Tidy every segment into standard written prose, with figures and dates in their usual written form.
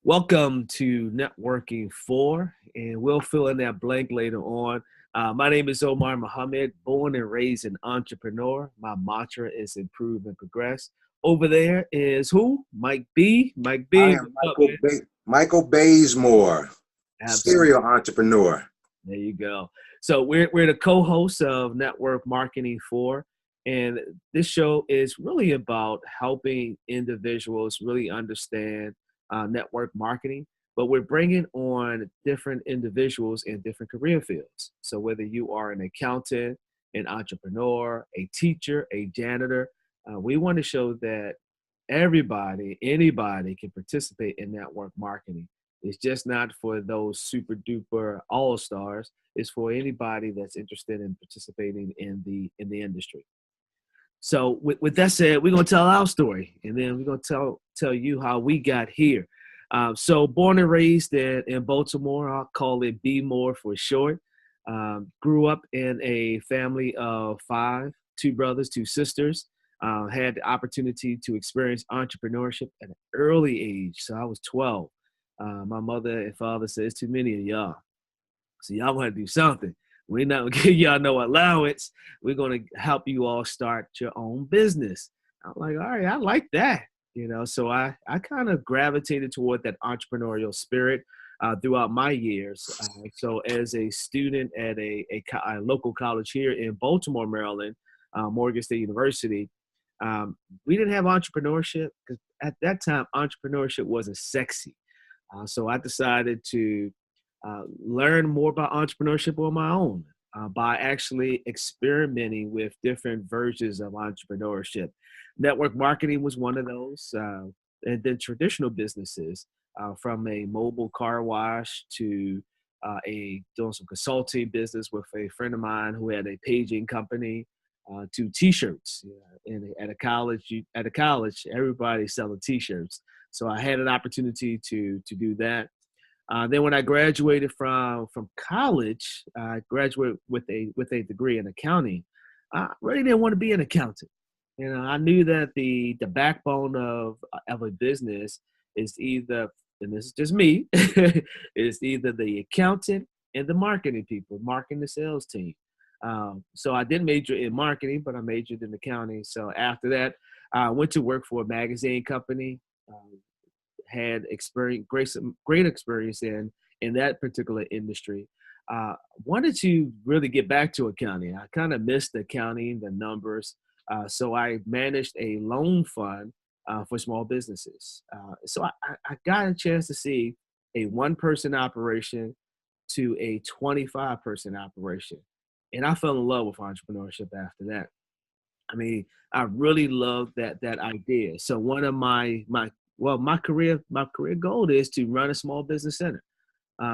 Welcome to Networking 4, and we'll fill in that blank later on. My name is Omar Muhammad, born and raised an entrepreneur. My mantra is improve and progress. Over there is who? Mike B. Mike I B, am what's up, man? Michael Bazemore, serial Absolutely. entrepreneur. There you go. So we're the co-hosts of Network Marketing 4, and this show is really about helping individuals really understand network marketing. But we're bringing on different individuals in different career fields. So whether you are an accountant, an entrepreneur, a teacher, a janitor, we want to show that everybody, anybody can participate in network marketing. It's just not for those super duper all stars. It's for anybody that's interested in participating in the industry. So with that said, we're gonna tell our story, and then we're gonna tell you how we got here. So born and raised in Baltimore, I'll call it B More for short. Grew up in a family of five, two brothers, two sisters. Had the opportunity to experience entrepreneurship at an early age. So I was 12. My mother and father said, "It's too many of y'all. So y'all want to do something. We're not gonna give y'all no allowance. We're gonna help you all start your own business." I'm like, all right, I like that. So I kind of gravitated toward that entrepreneurial spirit throughout my years. So as a student at a local college here in Baltimore, Maryland, Morgan State University, we didn't have entrepreneurship because at that time entrepreneurship wasn't sexy. So I decided to learn more about entrepreneurship on my own by actually experimenting with different versions of entrepreneurship. Network marketing was one of those, and then traditional businesses, from a mobile car wash to a doing some consulting business with a friend of mine who had a paging company, to T-shirts. And at a college, everybody's selling T-shirts. So I had an opportunity to do that. Then when I graduated from college, I graduated with a degree in accounting. I really didn't want to be an accountant. I knew that the backbone of a business is either, and this is just me, is either the accountant and the marketing people, marketing the sales team. So I didn't major in marketing, but I majored in accounting. So after that, I went to work for a magazine company. Had experience, great experience in that particular industry. Wanted to really get back to accounting. I kind of missed accounting, the numbers. So I managed a loan fund for small businesses. So I got a chance to see a one-person operation to a 25-person operation, and I fell in love with entrepreneurship after that. I mean, I really love that idea. So one of my career goal is to run a small business center.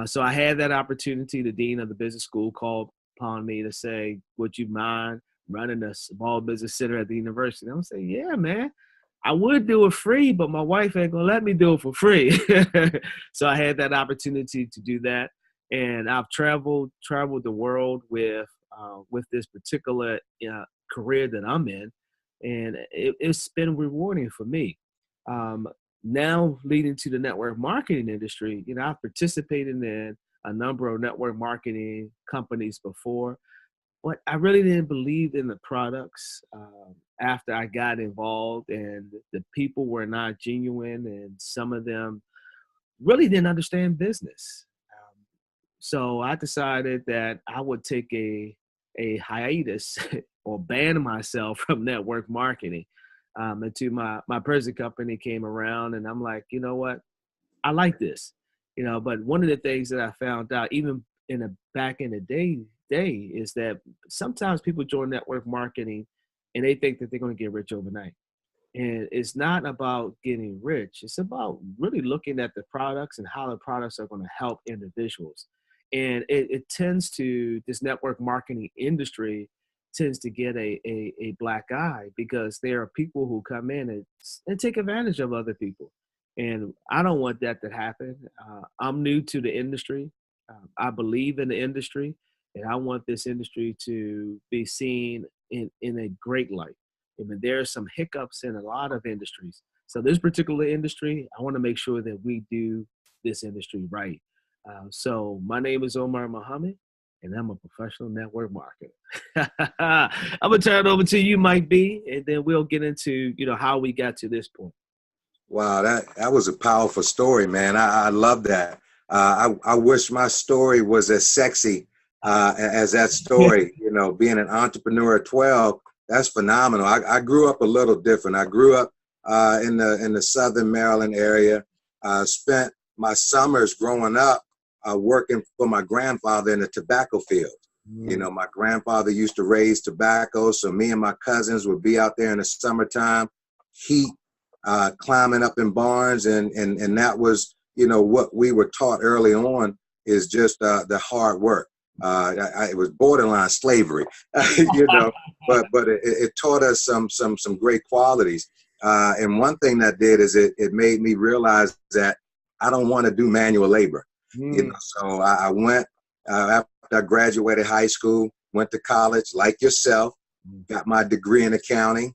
So I had that opportunity. The dean of the business school called upon me to say, "Would you mind running a small business center at the university?" I'm say, "Yeah, man. I would do it free, but my wife ain't gonna let me do it for free." So I had that opportunity to do that, and I've traveled the world with this particular career that I'm in, and it's been rewarding for me. Um, Now leading to the network marketing industry, I've participated in a number of network marketing companies before, but I really didn't believe in the products after I got involved, and the people were not genuine, and some of them really didn't understand business. So I decided that I would take a hiatus or ban myself from network marketing until my present company came around, and I'm like, you know what, I like this, But one of the things that I found out, even back in the day, is that sometimes people join network marketing and they think that they're going to get rich overnight. And it's not about getting rich. It's about really looking at the products and how the products are going to help individuals. And it tends to, this network marketing industry tends to get a black eye because there are people who come in and take advantage of other people. And I don't want that to happen. I'm new to the industry. I believe in the industry, and I want this industry to be seen in a great light. I mean, there are some hiccups in a lot of industries, So this particular industry, I want to make sure that we do this industry right. So my name is Omar Muhammad, and I'm a professional network marketer. I'm gonna turn it over to you, Mike B, and then we'll get into how we got to this point. Wow, that was a powerful story, man. I love that. I wish my story was as sexy as that story. Being an entrepreneur at 12, that's phenomenal. I grew up a little different. I grew up in the Southern Maryland area. Spent my summers growing up working for my grandfather in the tobacco field. My grandfather used to raise tobacco, so me and my cousins would be out there in the summertime, heat, climbing up in barns, and that was what we were taught early on is just the hard work. It was borderline slavery, but it taught us some great qualities. And one thing that did is it made me realize that I don't want to do manual labor. So I went after I graduated high school, went to college like yourself, got my degree in accounting.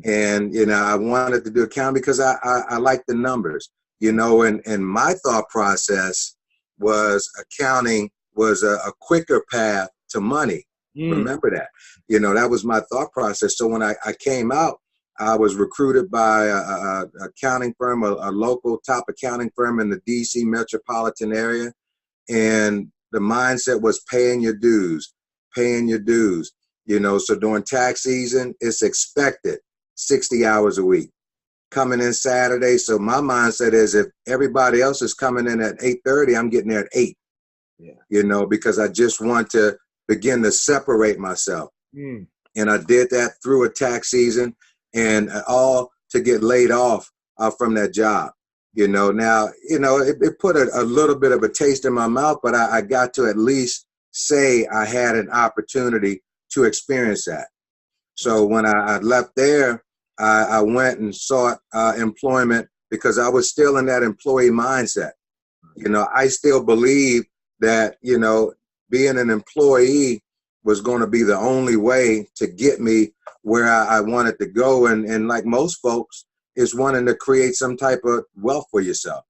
And, I wanted to do accounting because I like the numbers, and my thought process was accounting was a quicker path to money. Remember that, that was my thought process. So when I came out, I was recruited by a accounting firm, a local top accounting firm in the DC metropolitan area. And the mindset was paying your dues. So during tax season, it's expected 60 hours a week, coming in Saturday. So my mindset is if everybody else is coming in at 8:30, I'm getting there at 8, because I just want to begin to separate myself. And I did that through a tax season and all to get laid off from that job. Now, it put a little bit of a taste in my mouth, but I got to at least say I had an opportunity to experience that. So when I left there, I went and sought employment because I was still in that employee mindset. I still believe that, being an employee was going to be the only way to get me where I wanted to go. And like most folks, is wanting to create some type of wealth for yourself.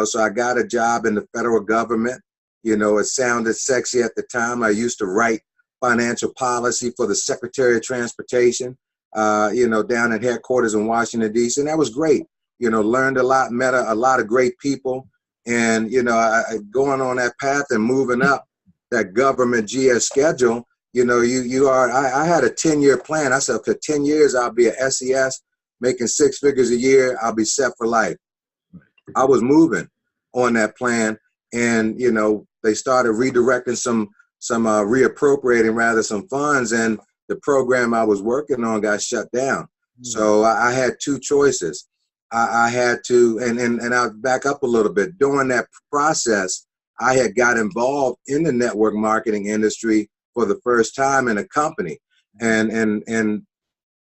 So I got a job in the federal government. It sounded sexy at the time. I used to write financial policy for the Secretary of Transportation, down at headquarters in Washington, D.C. And that was great. Learned a lot, met a lot of great people. And, going on that path and moving up that government GS schedule, I had a 10-year plan. I said, okay, 10 years, I'll be a SES, making 6 figures a year. I'll be set for life. I was moving on that plan. And, they started redirecting some reappropriating rather some funds, and the program I was working on got shut down. So I had two choices. I had to, and I'll back up a little bit. During that process, I had got involved in the network marketing industry for the first time in a company, and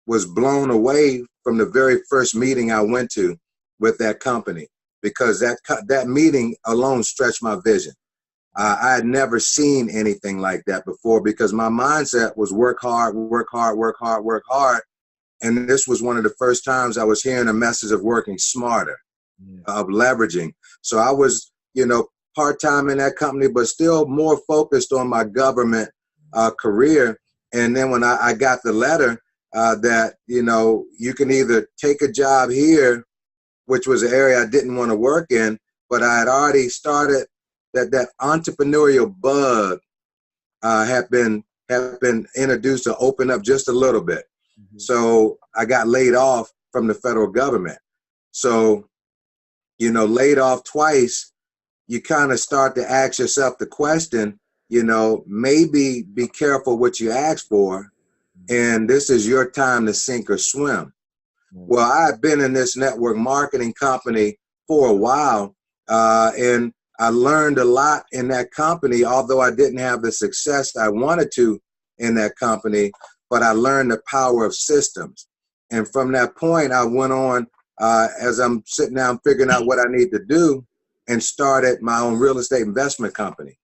was blown away from the very first meeting I went to with that company, because that meeting alone stretched my vision. I had never seen anything like that before, because my mindset was work hard, work hard, work hard, work hard. And this was one of the first times I was hearing a message of working smarter, of leveraging. So I was, part-time in that company, but still more focused on my government career. And then when I got the letter that, you can either take a job here, which was an area I didn't want to work in, but I had already started that entrepreneurial bug had been introduced to open up just a little bit. So I got laid off from the federal government. So, laid off twice, you kind of start to ask yourself the question, maybe be careful what you ask for, and this is your time to sink or swim. Well, I've been in this network marketing company for a while, and I learned a lot in that company, although I didn't have the success I wanted to in that company, but I learned the power of systems. And from that point, I went on, as I'm sitting down figuring out what I need to do, and started my own real estate investment company.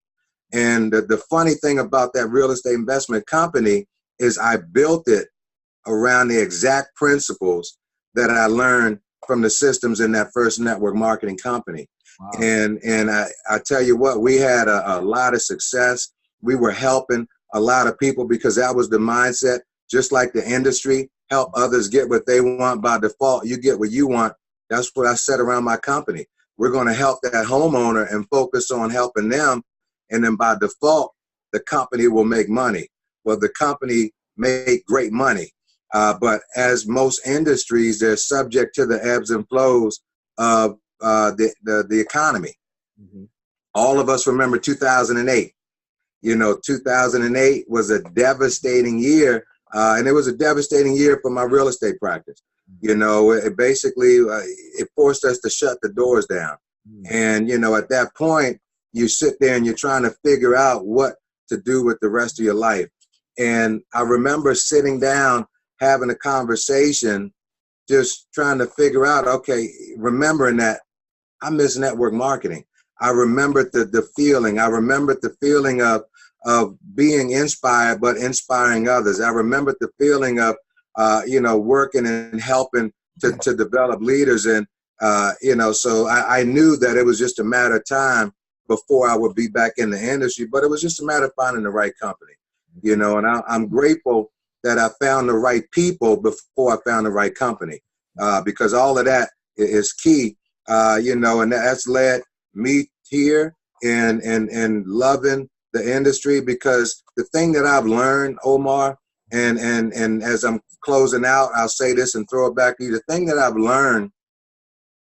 And the funny thing about that real estate investment company is I built it around the exact principles that I learned from the systems in that first network marketing company. Wow. And I tell you what, we had a lot of success. We were helping a lot of people because that was the mindset. Just like the industry, help others get what they want. By default, you get what you want. That's what I said around my company. We're going to help that homeowner and focus on helping them. And then by default, the company will make money. Well, the company made great money. But as most industries, they're subject to the ebbs and flows of the economy. Mm-hmm. All of us remember 2008. 2008 was a devastating year. And it was a devastating year for my real estate practice. It basically, it forced us to shut the doors down. And, at that point, you sit there and you're trying to figure out what to do with the rest of your life. And I remember sitting down, having a conversation, just trying to figure out, okay, remembering that I miss network marketing. I remembered the feeling. I remembered the feeling of being inspired, but inspiring others. I remembered the feeling of, working and helping to develop leaders. And, so I knew that it was just a matter of time before I would be back in the industry, but it was just a matter of finding the right company, and I'm grateful that I found the right people before I found the right company, because all of that is key, and that's led me here and loving the industry. Because the thing that I've learned, Omar, and as I'm closing out, I'll say this and throw it back to you. The thing that I've learned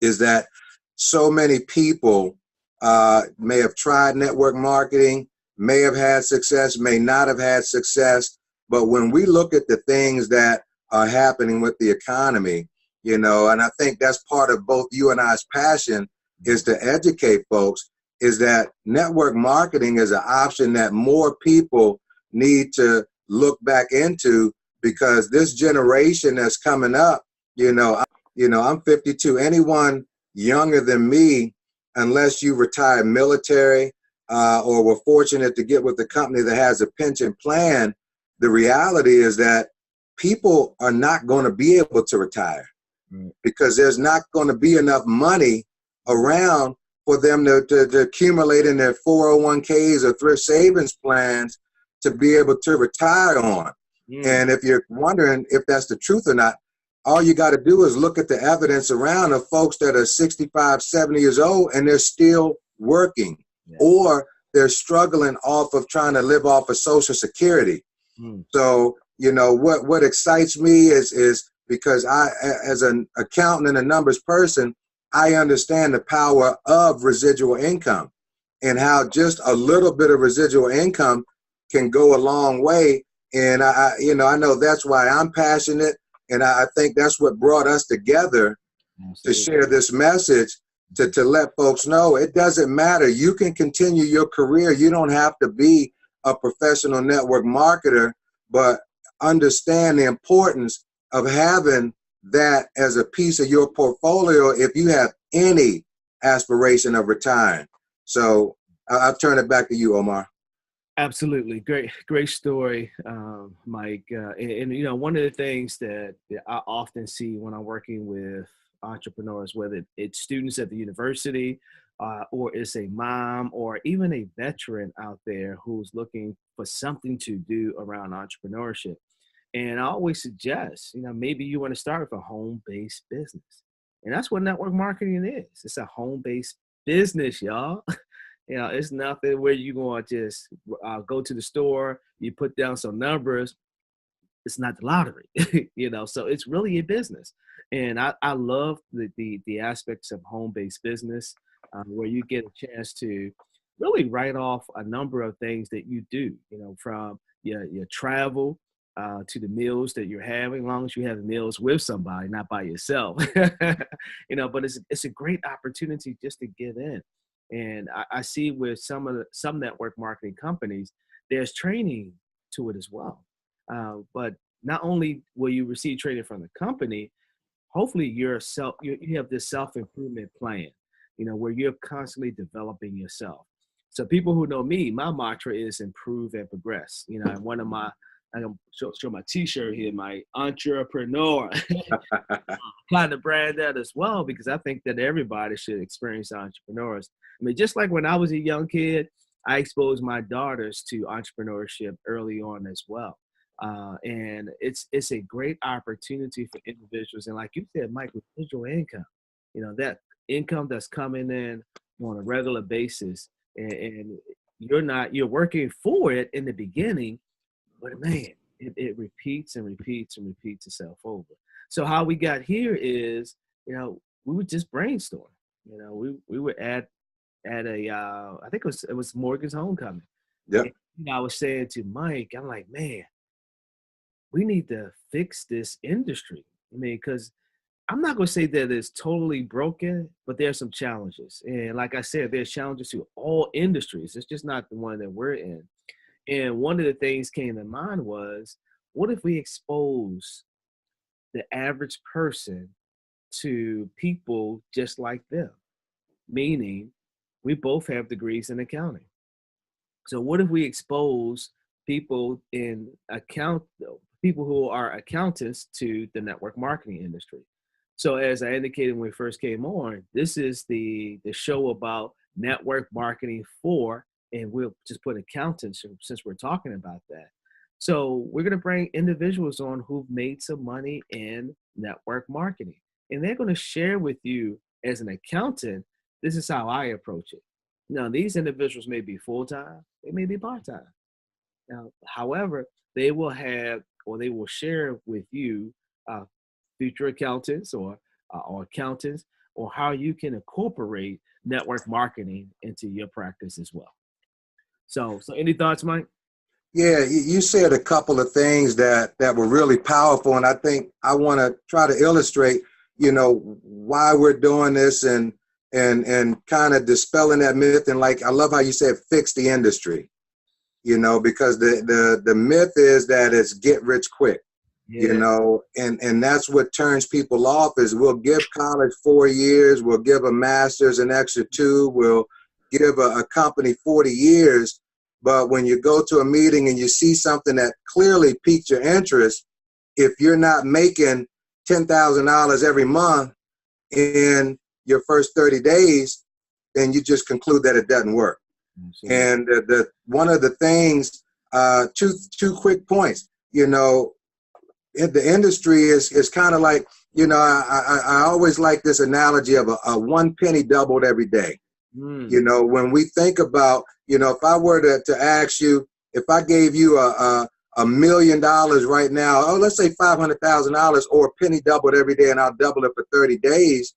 is that so many people may have tried network marketing, may have had success, may not have had success. But when we look at the things that are happening with the economy, and I think that's part of both you and I's passion, is to educate folks, is that network marketing is an option that more people need to look back into, because this generation that's coming up, I'm 52. Anyone younger than me, unless you retired military or were fortunate to get with a company that has a pension plan, the reality is that people are not going to be able to retire because there's not going to be enough money around for them to accumulate in their 401ks or thrift savings plans to be able to retire on. And if you're wondering if that's the truth or not, all you got to do is look at the evidence around of folks that are 65, 70 years old and they're still working, or they're struggling off of trying to live off of Social Security. So, what excites me is because I, as an accountant and a numbers person, I understand the power of residual income and how just a little bit of residual income can go a long way. And I know that's why I'm passionate. And I think that's what brought us together. Absolutely. To share this message, to let folks know it doesn't matter. You can continue your career. You don't have to be a professional network marketer, but understand the importance of having that as a piece of your portfolio if you have any aspiration of retiring. So I'll turn it back to you, Omar. Absolutely. Great story, Mike. And one of the things that I often see when I'm working with entrepreneurs, whether it's students at the university or it's a mom or even a veteran out there who's looking for something to do around entrepreneurship. And I always suggest, maybe you want to start with a home-based business. And that's what network marketing is. It's a home-based business, y'all. It's nothing where you're going to just go to the store, you put down some numbers. It's not the lottery, so it's really a business. And I love the aspects of home-based business where you get a chance to really write off a number of things that you do, from your travel to the meals that you're having, as long as you have meals with somebody, not by yourself, but it's a great opportunity just to get in. And I see with some network marketing companies, there's training to it as well. But not only will you receive training from the company, hopefully you have this self-improvement plan, where you're constantly developing yourself. So people who know me, my mantra is improve and progress. And one of my I'm gonna show my T-shirt here, my entrepreneur. Kind of brand that as well, because I think that everybody should experience entrepreneurs. I mean, just like when I was a young kid, I exposed my daughters to entrepreneurship early on as well. And it's a great opportunity for individuals. And like you said, Mike, residual income, that income that's coming in on a regular basis, and you're working for it in the beginning, but man, it repeats and repeats and repeats itself over. So how we got here is, we would just brainstorm. We were at a I think it was Morgan's homecoming. Yep. And, I was saying to Mike, I'm like, man, we need to fix this industry. I mean, because I'm not going to say that it's totally broken, but there's some challenges. And like I said, there's challenges to all industries. It's just not the one that we're in. And one of the things came to mind was, what if we expose the average person to people just like them? Meaning, we both have degrees in accounting. So what if we expose people people who are accountants to the network marketing industry? So as I indicated when we first came on, this is the show about network marketing for, and we'll just put accountants since we're talking about that. So we're going to bring individuals on who've made some money in network marketing, and they're going to share with you as an accountant, this is how I approach it. Now, these individuals may be full-time, they may be part-time. Now, however, they will share with you future accountants or accountants, or how you can incorporate network marketing into your practice as well. So any thoughts, Mike? Yeah, you said a couple of things that were really powerful, and I think I want to try to illustrate, why we're doing this and kind of dispelling that myth. And like, I love how you said fix the industry, because the myth is that it's get rich quick. Yeah. And that's what turns people off is we'll give college 4 years, we'll give a master's an extra 2, we'll give a company 40 years. But when you go to a meeting and you see something that clearly piqued your interest, if you're not making $10,000 every month in your first 30 days, then you just conclude that it doesn't work. Absolutely. And one of the things, two quick points, the industry is kind of like, I always like this analogy of a 1 penny doubled every day. When we think about, if I were to ask you, if I gave you $1 million right now, let's say $500,000 or a penny doubled every day, and I'll double it for 30 days,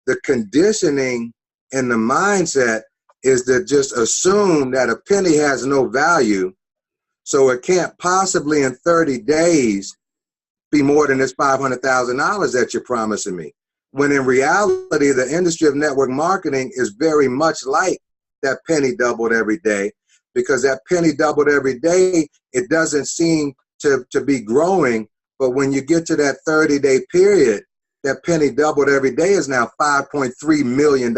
the conditioning and the mindset is to just assume that a penny has no value. So it can't possibly in 30 days be more than this $500,000 that you're promising me. When in reality, the industry of network marketing is very much like that penny doubled every day, because that penny doubled every day, it doesn't seem to be growing. But when you get to that 30-day period, that penny doubled every day is now $5.3 million.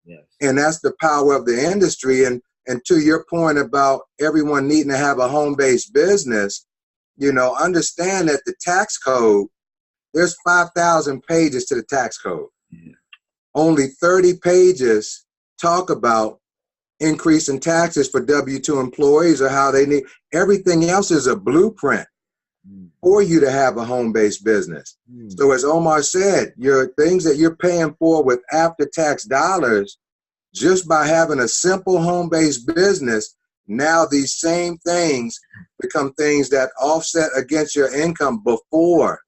Yes. And that's the power of the industry. And to your point about everyone needing to have a home-based business, understand that the tax code, there's 5,000 pages to the tax code. Yeah. Only 30 pages talk about increasing taxes for W-2 employees or how they need. Everything else is a blueprint for you to have a home-based business. So as Omar said, your things that you're paying for with after-tax dollars, just by having a simple home-based business, now these same things become things that offset against your income before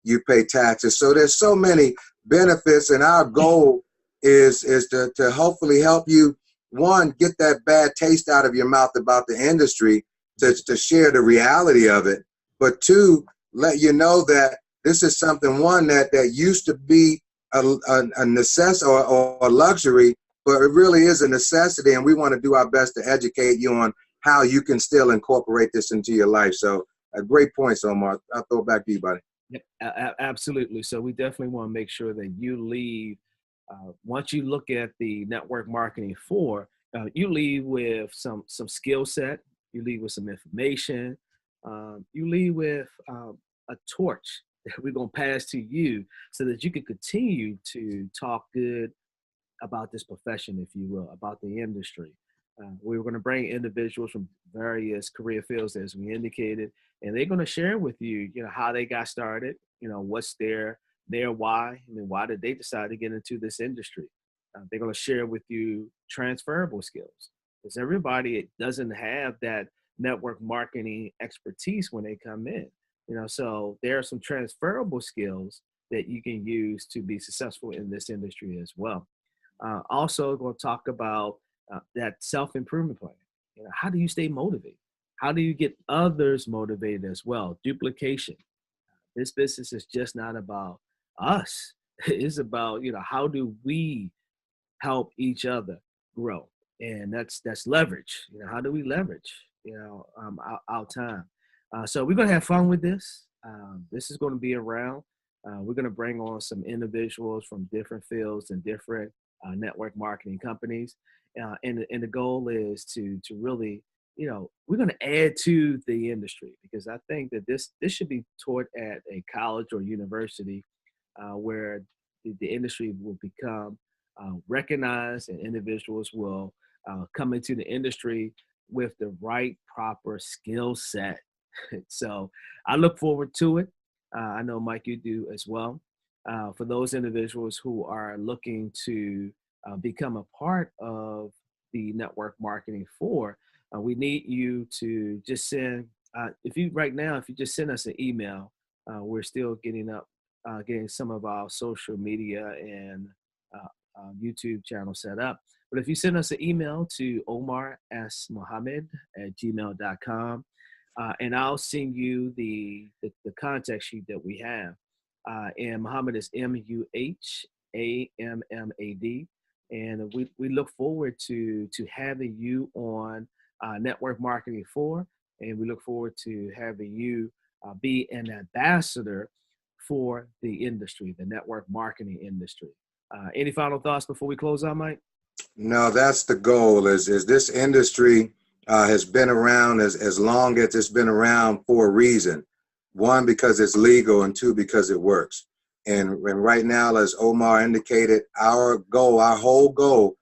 you pay taxes. So there's so many benefits, and our goal is to hopefully help you, one, get that bad taste out of your mouth about the industry, to share the reality of it, but two, let you know that this is something, one, that used to be a necessity or a luxury, but it really is a necessity, and we want to do our best to educate you on how you can still incorporate this into your life. So great points, Omar. I'll throw it back to you, buddy. Yeah, absolutely. So we definitely want to make sure that you leave, once you look at the network marketing you leave with some skill set, you leave with some information, you leave with a torch that we're going to pass to you so that you can continue to talk good about this profession, if you will, about the industry. We were going to bring individuals from various career fields, as we indicated, and they're going to share with you, how they got started, what's their why. I mean, why did they decide to get into this industry? They're going to share with you transferable skills, because everybody doesn't have that network marketing expertise when they come in. So there are some transferable skills that you can use to be successful in this industry as well. Also, going to talk about that self-improvement plan. How do you stay motivated? How do you get others motivated as well? Duplication. This business is just not about us. It's about, how do we help each other grow? And that's leverage. How do we leverage, our time? So we're going to have fun with this. This is going to be around. We're going to bring on some individuals from different fields and different network marketing companies. And the goal is to really, we're going to add to the industry, because I think that this should be taught at a college or university where the industry will become recognized, and individuals will come into the industry with the right, proper skill set. So I look forward to it. I know, Mike, you do as well. For those individuals who are looking to become a part of the network marketing for, we need you to just send, if you just send us an email, we're still getting some of our social media and YouTube channel set up. But if you send us an email to omarsmohammed@gmail.com, and I'll send you the contact sheet that we have. And Muhammad is Muhammad, and we look forward to having you on Network Marketing 4, and we look forward to having you be an ambassador for the industry, the network marketing industry. Any final thoughts before we close out, Mike? No, that's the goal. Is this industry has been around as long as it's been around for a reason. One, because it's legal, and two, because it works. And right now, as Omar indicated, our whole goal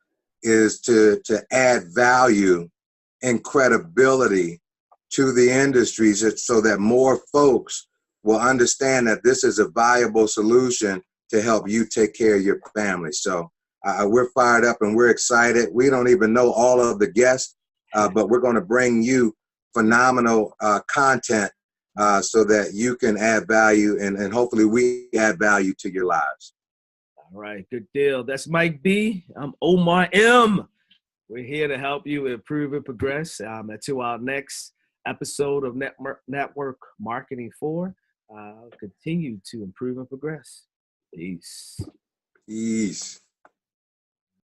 is to add value and credibility to the industry, so that more folks will understand that this is a viable solution to help you take care of your family. So we're fired up and we're excited. We don't even know all of the guests, but we're going to bring you phenomenal content so that you can add value, and hopefully we add value to your lives. All right, good deal. That's Mike B. I'm Omar M. We're here to help you improve and progress. To our next episode of Network Marketing 4. Continue to improve and progress. Peace. Peace.